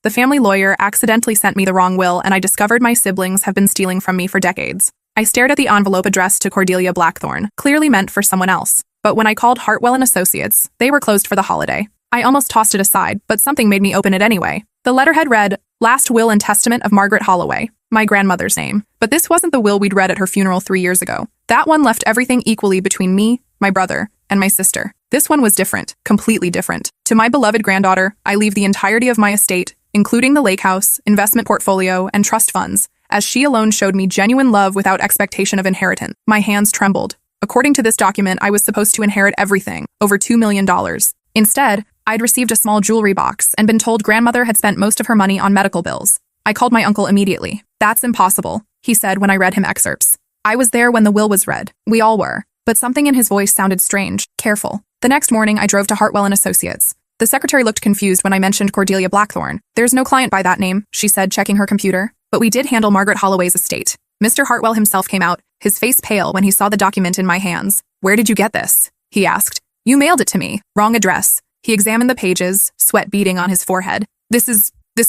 The family lawyer accidentally sent me the wrong will, and I discovered my siblings have been stealing from me for decades. I stared at the envelope addressed to Cordelia Blackthorne, clearly meant for someone else. But when I called Hartwell and Associates, they were closed for the holiday. I almost tossed it aside, but something made me open it anyway. The letterhead read, "Last Will and Testament of Margaret Holloway," my grandmother's name. But this wasn't the will we'd read at her funeral 3 years ago. That one left everything equally between me, my brother, and my sister. This one was different, completely different. To my beloved granddaughter, I leave the entirety of my estate, including the lake house, investment portfolio, and trust funds, as she alone showed me genuine love without expectation of inheritance. My hands trembled. According to this document, I was supposed to inherit everything, over $2 million. Instead, I'd received a small jewelry box and been told grandmother had spent most of her money on medical bills. I called my uncle immediately. "That's impossible," he said when I read him excerpts. I was there when the will was read. We all were. But something in his voice sounded strange, careful. The next morning, I drove to Hartwell and Associates. The secretary looked confused when I mentioned Cordelia Blackthorne. "There's no client by that name," she said, checking her computer. "But we did handle Margaret Holloway's estate." Mr. Hartwell himself came out, his face pale when he saw the document in my hands. "Where did you get this?" he asked. "You mailed it to me. Wrong address." He examined the pages, sweat beading on his forehead. This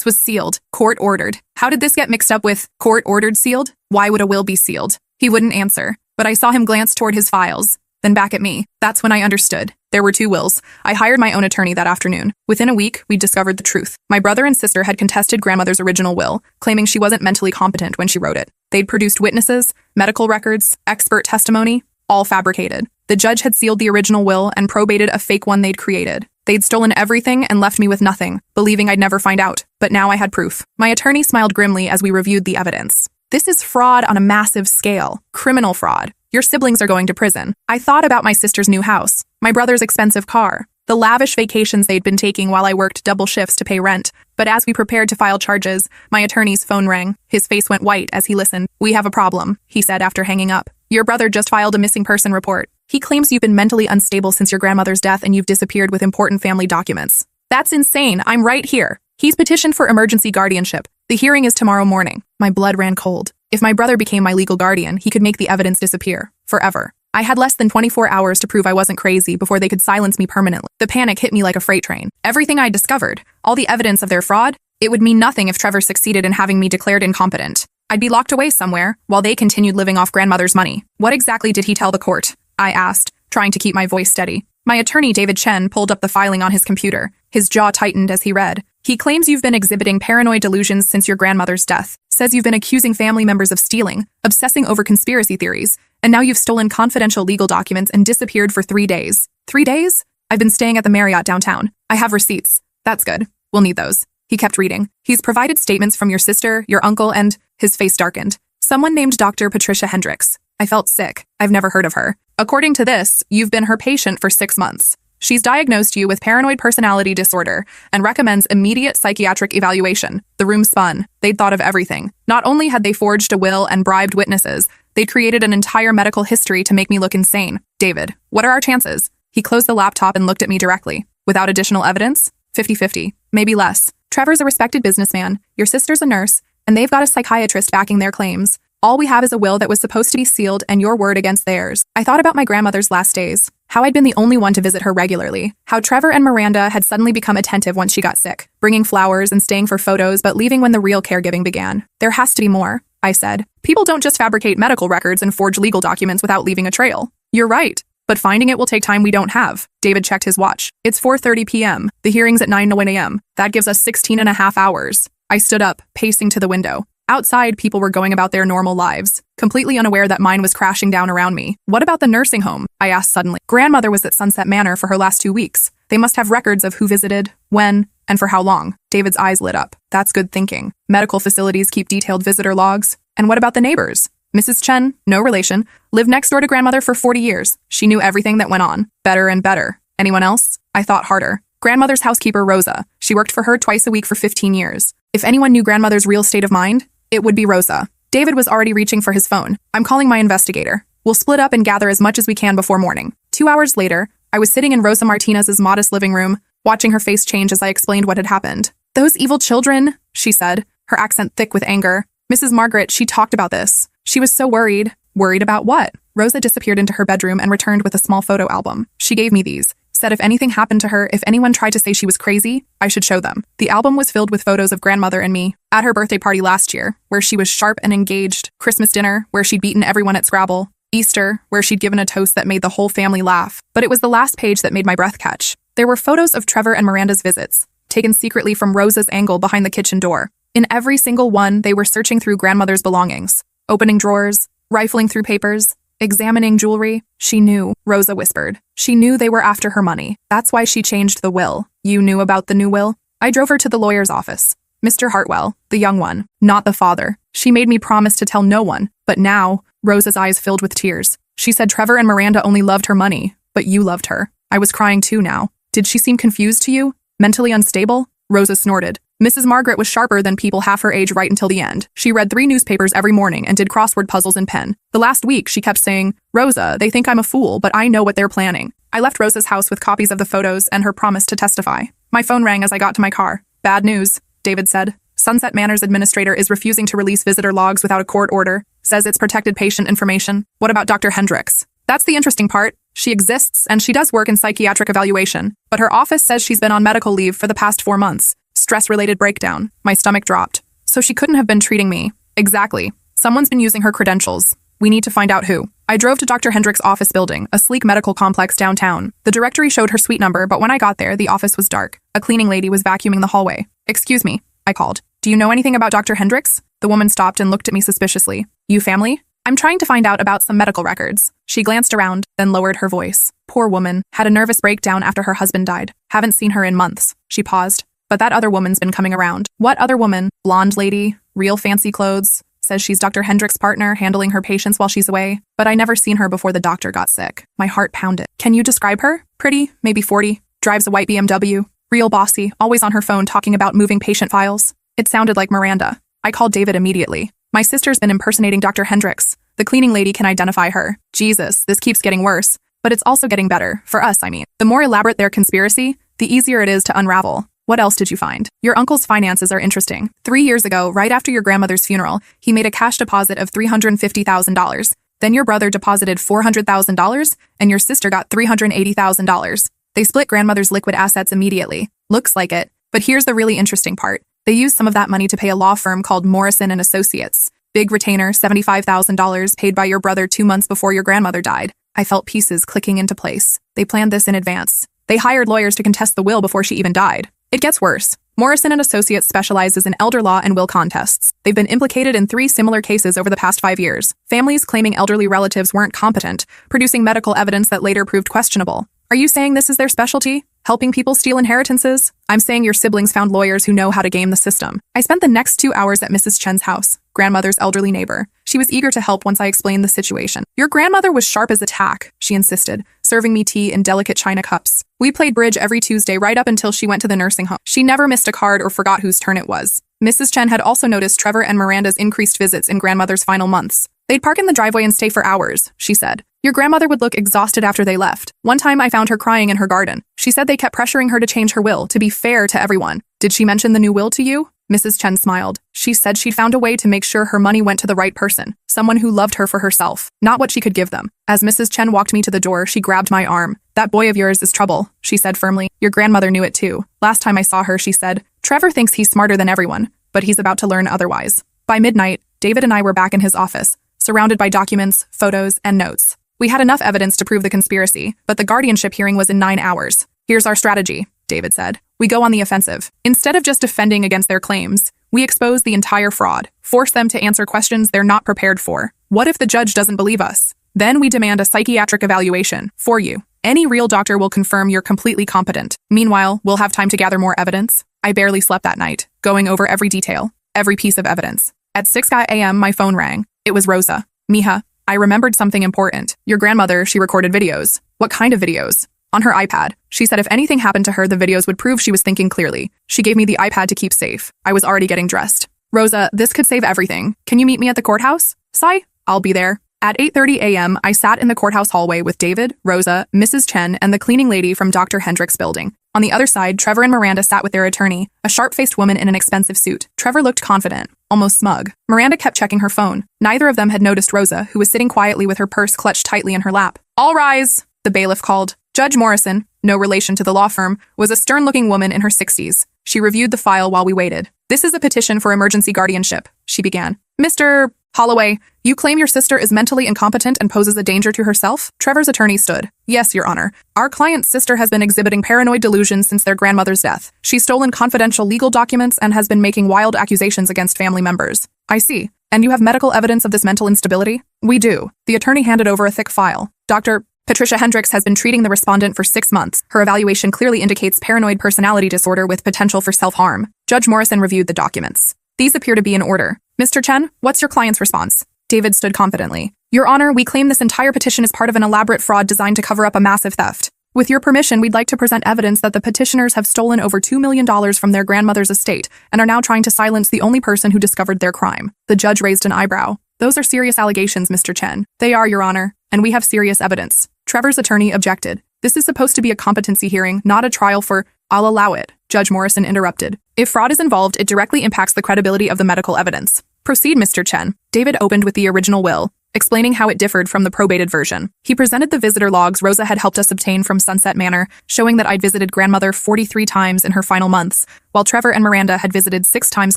was sealed. Court-ordered. How did this get mixed up with court-ordered sealed? Why would a will be sealed? He wouldn't answer, but I saw him glance toward his files, then back at me. That's when I understood. There were 2 wills. I hired my own attorney that afternoon. Within a week, we discovered the truth. My brother and sister had contested grandmother's original will, claiming she wasn't mentally competent when she wrote it. They'd produced witnesses, medical records, expert testimony, all fabricated. The judge had sealed the original will and probated a fake one they'd created. They'd stolen everything and left me with nothing, believing I'd never find out. But now I had proof. My attorney smiled grimly as we reviewed the evidence. "This is fraud on a massive scale. Criminal fraud. Your siblings are going to prison." I thought about my sister's new house, my brother's expensive car, the lavish vacations they'd been taking while I worked double shifts to pay rent. But as we prepared to file charges, my attorney's phone rang. His face went white as he listened. "We have a problem," he said after hanging up. "Your brother just filed a missing person report. He claims you've been mentally unstable since your grandmother's death and you've disappeared with important family documents." "That's insane. I'm right here." "He's petitioned for emergency guardianship. The hearing is tomorrow morning." My blood ran cold. If my brother became my legal guardian, he could make the evidence disappear. Forever. I had less than 24 hours to prove I wasn't crazy before they could silence me permanently. The panic hit me like a freight train. Everything I discovered, all the evidence of their fraud, it would mean nothing if Trevor succeeded in having me declared incompetent. I'd be locked away somewhere, while they continued living off grandmother's money. "What exactly did he tell the court?" I asked, trying to keep my voice steady. My attorney, David Chen, pulled up the filing on his computer. His jaw tightened as he read. "He claims you've been exhibiting paranoid delusions since your grandmother's death. Says you've been accusing family members of stealing, obsessing over conspiracy theories, and now you've stolen confidential legal documents and disappeared for 3 days. 3 days? I've been staying at the Marriott downtown. I have receipts." "That's good. We'll need those." He kept reading. "He's provided statements from your sister, your uncle, and..." His face darkened. "Someone named Dr. Patricia Hendricks." I felt sick. I've never heard of her. "According to this, you've been her patient for 6 months. She's diagnosed you with paranoid personality disorder and recommends immediate psychiatric evaluation." The room spun. They'd thought of everything. Not only had they forged a will and bribed witnesses, they'd created an entire medical history to make me look insane. "David, what are our chances?" He closed the laptop and looked at me directly. "Without additional evidence? 50-50. Maybe less. Trevor's a respected businessman, your sister's a nurse, and they've got a psychiatrist backing their claims. All we have is a will that was supposed to be sealed and your word against theirs." I thought about my grandmother's last days, how I'd been the only one to visit her regularly, how Trevor and Miranda had suddenly become attentive once she got sick, bringing flowers and staying for photos but leaving when the real caregiving began. "There has to be more," I said. "People don't just fabricate medical records and forge legal documents without leaving a trail." "You're right, but finding it will take time we don't have." David checked his watch. "It's 4:30 p.m. The hearing's at 9 a.m. That gives us 16.5 hours. I stood up, pacing to the window. Outside, people were going about their normal lives, completely unaware that mine was crashing down around me. "What about the nursing home?" I asked suddenly. "Grandmother was at Sunset Manor for her last 2 weeks. They must have records of who visited, when, and for how long." David's eyes lit up. "That's good thinking. Medical facilities keep detailed visitor logs. And what about the neighbors?" "Mrs. Chen, no relation, lived next door to grandmother for 40 years. She knew everything that went on. Better and better. Anyone else?" I thought harder. "Grandmother's housekeeper, Rosa. She worked for her twice a week for 15 years. If anyone knew grandmother's real state of mind, it would be Rosa." David was already reaching for his phone. "I'm calling my investigator. We'll split up and gather as much as we can before morning." 2 hours later, I was sitting in Rosa Martinez's modest living room, watching her face change as I explained what had happened. "Those evil children," she said, her accent thick with anger. "Mrs. Margaret, she talked about this. She was so worried." "Worried about what?" Rosa disappeared into her bedroom and returned with a small photo album. She gave me these. Said if anything happened to her, if anyone tried to say she was crazy, I should show them. The album was filled with photos of grandmother and me at her birthday party last year, where she was sharp and engaged, Christmas dinner, where she'd beaten everyone at Scrabble, Easter, where she'd given a toast that made the whole family laugh. But it was the last page that made my breath catch. There were photos of Trevor and Miranda's visits, taken secretly from Rosa's angle behind the kitchen door. In every single one, they were searching through grandmother's belongings, opening drawers, rifling through papers, examining jewelry. She knew, Rosa whispered. She knew they were after her money. That's why she changed the will. You knew about the new will? I drove her to the lawyer's office. Mr. Hartwell, the young one, not the father. She made me promise to tell no one, but now, Rosa's eyes filled with tears. She said Trevor and Miranda only loved her money, but you loved her. I was crying too now. Did she seem confused to you? Mentally unstable? Rosa snorted. Mrs. Margaret was sharper than people half her age right until the end. She read 3 newspapers every morning and did crossword puzzles in pen. The last week, she kept saying, Rosa, they think I'm a fool, but I know what they're planning. I left Rosa's house with copies of the photos and her promise to testify. My phone rang as I got to my car. Bad news, David said. Sunset Manor's administrator is refusing to release visitor logs without a court order. Says it's protected patient information. What about Dr. Hendricks? That's the interesting part. She exists, and she does work in psychiatric evaluation, but her office says she's been on medical leave for the past 4 months. Stress-related breakdown. My stomach dropped. So she couldn't have been treating me. Exactly. Someone's been using her credentials. We need to find out who. I drove to Dr. Hendricks' office building, a sleek medical complex downtown. The directory showed her suite number, but when I got there, the office was dark. A cleaning lady was vacuuming the hallway. Excuse me, I called. Do you know anything about Dr. Hendricks? The woman stopped and looked at me suspiciously. You family? I'm trying to find out about some medical records. She glanced around, then lowered her voice. Poor woman. Had a nervous breakdown after her husband died. Haven't seen her in months. She paused. But that other woman's been coming around. What other woman? Blonde lady? Real fancy clothes? Says she's Dr. Hendricks' partner, handling her patients while she's away. But I never seen her before the doctor got sick. My heart pounded. Can you describe her? Pretty, maybe 40. Drives a white BMW. Real bossy, always on her phone talking about moving patient files. It sounded like Miranda. I called David immediately. My sister's been impersonating Dr. Hendricks. The cleaning lady can identify her. Jesus, this keeps getting worse. But it's also getting better. For us, I mean. The more elaborate their conspiracy, the easier it is to unravel. What else did you find? Your uncle's finances are interesting. 3 years ago, right after your grandmother's funeral, he made a cash deposit of $350,000. Then your brother deposited $400,000, and your sister got $380,000. They split grandmother's liquid assets immediately. Looks like it. But here's the really interesting part. They used some of that money to pay a law firm called Morrison & Associates. Big retainer, $75,000 paid by your brother 2 months before your grandmother died. I felt pieces clicking into place. They planned this in advance. They hired lawyers to contest the will before she even died. It gets worse. Morrison & Associates specializes in elder law and will contests. They've been implicated in 3 similar cases over the past 5 years. Families claiming elderly relatives weren't competent, producing medical evidence that later proved questionable. Are you saying this is their specialty? Helping people steal inheritances? I'm saying your siblings found lawyers who know how to game the system. I spent the next 2 hours at Mrs. Chen's house, grandmother's elderly neighbor. She was eager to help once I explained the situation. Your grandmother was sharp as a tack, she insisted, serving me tea in delicate china cups. We played bridge every Tuesday right up until she went to the nursing home. She never missed a card or forgot whose turn it was. Mrs. Chen had also noticed Trevor and Miranda's increased visits in grandmother's final months. They'd park in the driveway and stay for hours, she said. Your grandmother would look exhausted after they left. One time I found her crying in her garden. She said they kept pressuring her to change her will, to be fair to everyone. Did she mention the new will to you? Mrs. Chen smiled. She said she'd found a way to make sure her money went to the right person, someone who loved her for herself, not what she could give them. As Mrs. Chen walked me to the door, she grabbed my arm. That boy of yours is trouble, she said firmly. Your grandmother knew it too. Last time I saw her, she said, Trevor thinks he's smarter than everyone, but he's about to learn otherwise. By midnight, David and I were back in his office, surrounded by documents, photos, and notes. We had enough evidence to prove the conspiracy, but the guardianship hearing was in 9 hours. Here's our strategy, David said. We go on the offensive. Instead of just defending against their claims, we expose the entire fraud, force them to answer questions they're not prepared for. What if the judge doesn't believe us? Then we demand a psychiatric evaluation for you. Any real doctor will confirm you're completely competent. Meanwhile, we'll have time to gather more evidence. I barely slept that night, going over every detail, every piece of evidence. At 6 a.m., my phone rang. It was Rosa. Mija, I remembered something important. Your grandmother, she recorded videos. What kind of videos? On her iPad. She said if anything happened to her, the videos would prove she was thinking clearly. She gave me the iPad to keep safe. I was already getting dressed. Rosa, this could save everything. Can you meet me at the courthouse? Sigh. I'll be there. At 8:30 a.m., I sat in the courthouse hallway with David, Rosa, Mrs. Chen, and the cleaning lady from Dr. Hendricks' building. On the other side, Trevor and Miranda sat with their attorney, a sharp-faced woman in an expensive suit. Trevor looked confident, almost smug. Miranda kept checking her phone. Neither of them had noticed Rosa, who was sitting quietly with her purse clutched tightly in her lap. All rise, the bailiff called. Judge Morrison, no relation to the law firm, was a stern-looking woman in her 60s. She reviewed the file while we waited. "This is a petition for emergency guardianship," she began. "Mr. Holloway, you claim your sister is mentally incompetent and poses a danger to herself?" Trevor's attorney stood. "Yes, Your Honor. Our client's sister has been exhibiting paranoid delusions since their grandmother's death. She's stolen confidential legal documents and has been making wild accusations against family members." "I see. And you have medical evidence of this mental instability?" "We do." The attorney handed over a thick file. "Dr. Patricia Hendricks has been treating the respondent for 6 months. Her evaluation clearly indicates paranoid personality disorder with potential for self-harm." Judge Morrison reviewed the documents. "These appear to be in order. Mr. Chen, what's your client's response?" David stood confidently. "Your Honor, we claim this entire petition is part of an elaborate fraud designed to cover up a massive theft. With your permission, we'd like to present evidence that the petitioners have stolen over $2 million from their grandmother's estate and are now trying to silence the only person who discovered their crime." The judge raised an eyebrow. "Those are serious allegations, Mr. Chen." "They are, Your Honor, and we have serious evidence." Trevor's attorney objected. "This is supposed to be a competency hearing, not a trial for—" "I'll allow it," Judge Morrison interrupted. "If fraud is involved, it directly impacts the credibility of the medical evidence." "Proceed, Mr. Chen." David opened with the original will, explaining how it differed from the probated version. He presented the visitor logs Rosa had helped us obtain from Sunset Manor, showing that I'd visited grandmother 43 times in her final months, while Trevor and Miranda had visited 6 times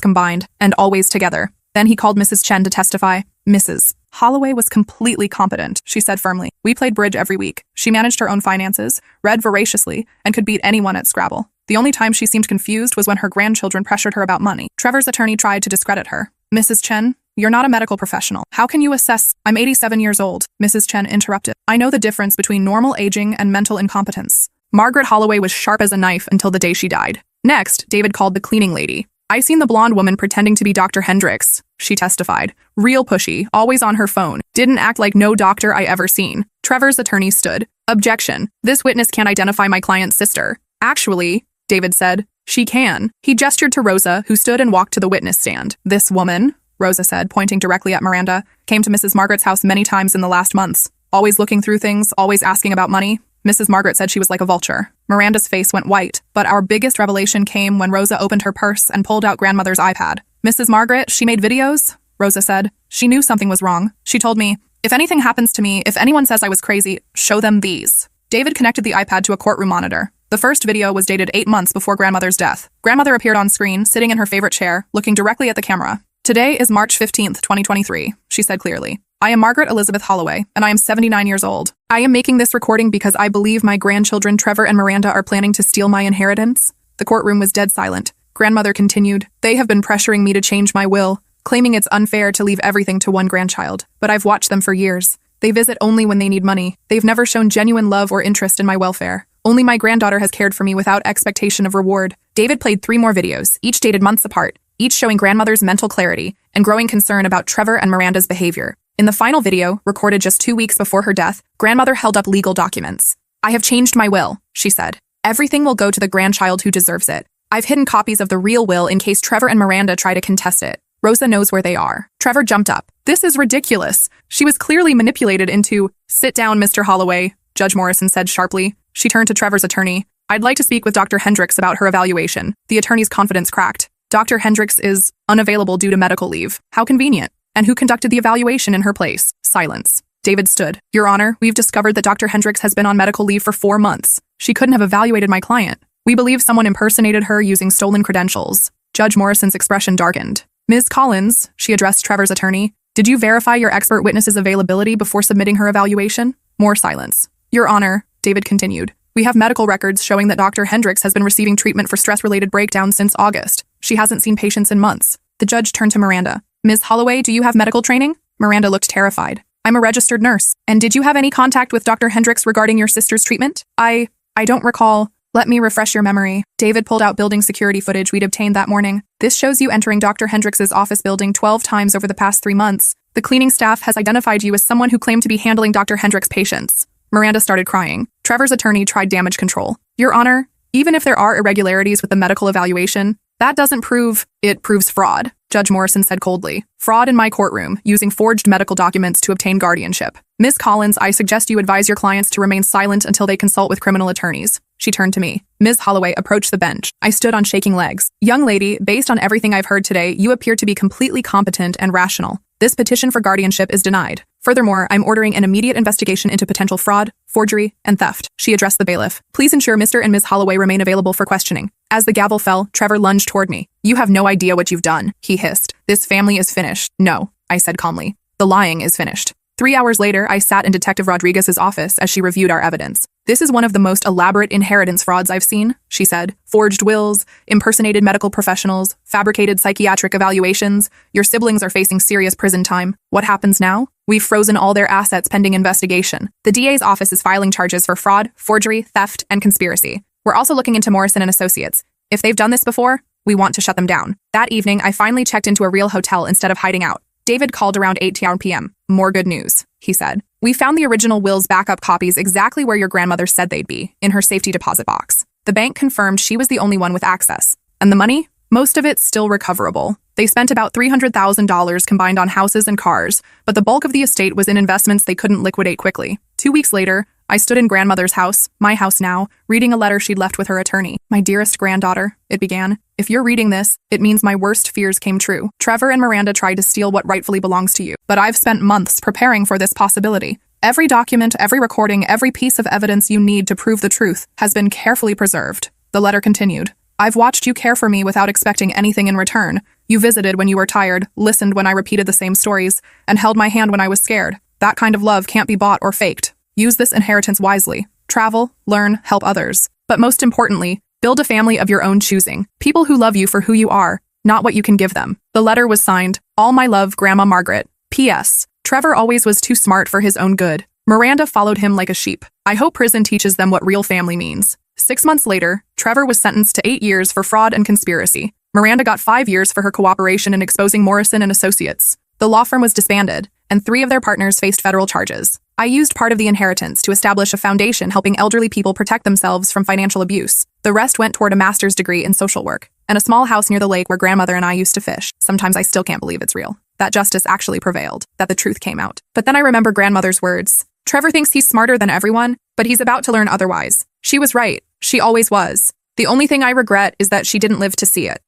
combined, and always together. Then he called Mrs. Chen to testify. "Mrs. Holloway was completely competent," she said firmly. "We played bridge every week. She managed her own finances, read voraciously, and could beat anyone at Scrabble. The only time she seemed confused was when her grandchildren pressured her about money." Trevor's attorney tried to discredit her. "Mrs. Chen, you're not a medical professional. How can you assess—" "I'm 87 years old," Mrs. Chen interrupted. "I know the difference between normal aging and mental incompetence. Margaret Holloway was sharp as a knife until the day she died." Next, David called the cleaning lady. "I seen the blonde woman pretending to be Dr. Hendricks," she testified. "Real pushy, always on her phone. Didn't act like no doctor I ever seen." Trevor's attorney stood. "Objection. This witness can't identify my client's sister." "Actually," David said, "she can." He gestured to Rosa, who stood and walked to the witness stand. "This woman," Rosa said, pointing directly at Miranda, "came to Mrs. Margaret's house many times in the last months. Always looking through things, always asking about money. Mrs. Margaret said she was like a vulture." Miranda's face went white, but our biggest revelation came when Rosa opened her purse and pulled out grandmother's iPad. "Mrs. Margaret, she made videos?" Rosa said. "She knew something was wrong. She told me, if anything happens to me, if anyone says I was crazy, show them these." David connected the iPad to a courtroom monitor. The first video was dated 8 months before grandmother's death. Grandmother appeared on screen, sitting in her favorite chair, looking directly at the camera. "Today is March 15th, 2023, she said clearly. "I am Margaret Elizabeth Holloway, and I am 79 years old. I am making this recording because I believe my grandchildren Trevor and Miranda are planning to steal my inheritance." The courtroom was dead silent. Grandmother continued, "They have been pressuring me to change my will, claiming it's unfair to leave everything to one grandchild. But I've watched them for years. They visit only when they need money. They've never shown genuine love or interest in my welfare. Only my granddaughter has cared for me without expectation of reward." David played 3 more videos, each dated months apart, each showing grandmother's mental clarity and growing concern about Trevor and Miranda's behavior. In the final video, recorded just 2 weeks before her death, grandmother held up legal documents. "I have changed my will," she said. "Everything will go to the grandchild who deserves it. I've hidden copies of the real will in case Trevor and Miranda try to contest it. Rosa knows where they are." Trevor jumped up. "This is ridiculous. She was clearly manipulated into—" "Sit down, Mr. Holloway," Judge Morrison said sharply. She turned to Trevor's attorney. "I'd like to speak with Dr. Hendricks about her evaluation." The attorney's confidence cracked. "Dr. Hendricks is unavailable due to medical leave. How convenient. And who conducted the evaluation in her place?" Silence. David stood. "Your Honor, we've discovered that Dr. Hendricks has been on medical leave for 4 months. She couldn't have evaluated my client. We believe someone impersonated her using stolen credentials." Judge Morrison's expression darkened. "Ms. Collins," she addressed Trevor's attorney, "did you verify your expert witness's availability before submitting her evaluation?" More silence. "Your Honor," David continued, "we have medical records showing that Dr. Hendricks has been receiving treatment for stress-related breakdowns since August. She hasn't seen patients in months." The judge turned to Miranda. "Ms. Holloway, do you have medical training?" Miranda looked terrified. "I'm a registered nurse. And did you have any contact with Dr. Hendricks regarding your sister's treatment?" I don't recall." "Let me refresh your memory." David pulled out building security footage we'd obtained that morning. "This shows you entering Dr. Hendricks' office building 12 times over the past 3 months. The cleaning staff has identified you as someone who claimed to be handling Dr. Hendricks' patients." Miranda started crying. Trevor's attorney tried damage control. "Your Honor, even if there are irregularities with the medical evaluation, that doesn't prove—" "It proves fraud," Judge Morrison said coldly. "Fraud in my courtroom, using forged medical documents to obtain guardianship. Ms. Collins, I suggest you advise your clients to remain silent until they consult with criminal attorneys." She turned to me. Ms. Holloway approached the bench. I stood on shaking legs. "Young lady, based on everything I've heard today, you appear to be completely competent and rational. This petition for guardianship is denied. Furthermore, I'm ordering an immediate investigation into potential fraud, forgery, and theft. She addressed the bailiff. Please ensure Mr. and Ms. Holloway remain available for questioning. As the gavel fell, Trevor lunged toward me. You have no idea what you've done, he hissed. This family is finished. No, I said calmly. The lying is finished. 3 hours later, I sat in Detective Rodriguez's office as she reviewed our evidence. This is one of the most elaborate inheritance frauds I've seen, she said. Forged wills, impersonated medical professionals, fabricated psychiatric evaluations. Your siblings are facing serious prison time. What happens now? We've frozen all their assets pending investigation. The DA's office is filing charges for fraud, forgery, theft, and conspiracy. We're also looking into Morrison and Associates. If they've done this before, we want to shut them down. That evening, I finally checked into a real hotel instead of hiding out. David called around 8 p.m. More good news, he said. We found the original will's backup copies exactly where your grandmother said they'd be, in her safety deposit box. The bank confirmed she was the only one with access. And the money? Most of it's still recoverable. They spent about $300,000 combined on houses and cars, but the bulk of the estate was in investments they couldn't liquidate quickly. 2 weeks later, I stood in grandmother's house, my house now, reading a letter she'd left with her attorney. My dearest granddaughter, it began. If you're reading this, it means my worst fears came true. Trevor and Miranda tried to steal what rightfully belongs to you, but I've spent months preparing for this possibility. Every document, every recording, every piece of evidence you need to prove the truth has been carefully preserved. The letter continued. I've watched you care for me without expecting anything in return. You visited when you were tired, listened when I repeated the same stories, and held my hand when I was scared. That kind of love can't be bought or faked. Use this inheritance wisely. Travel, learn, help others. But most importantly, build a family of your own choosing. People who love you for who you are, not what you can give them. The letter was signed, All my love, Grandma Margaret. P.S. Trevor always was too smart for his own good. Miranda followed him like a sheep. I hope prison teaches them what real family means. 6 months later, Trevor was sentenced to 8 years for fraud and conspiracy. Miranda got 5 years for her cooperation in exposing Morrison and Associates. The law firm was disbanded, and 3 of their partners faced federal charges. I used part of the inheritance to establish a foundation helping elderly people protect themselves from financial abuse. The rest went toward a master's degree in social work, and a small house near the lake where grandmother and I used to fish. Sometimes I still can't believe it's real. That justice actually prevailed, that the truth came out. But then I remember grandmother's words. Trevor thinks he's smarter than everyone, but he's about to learn otherwise. She was right. She always was. The only thing I regret is that she didn't live to see it.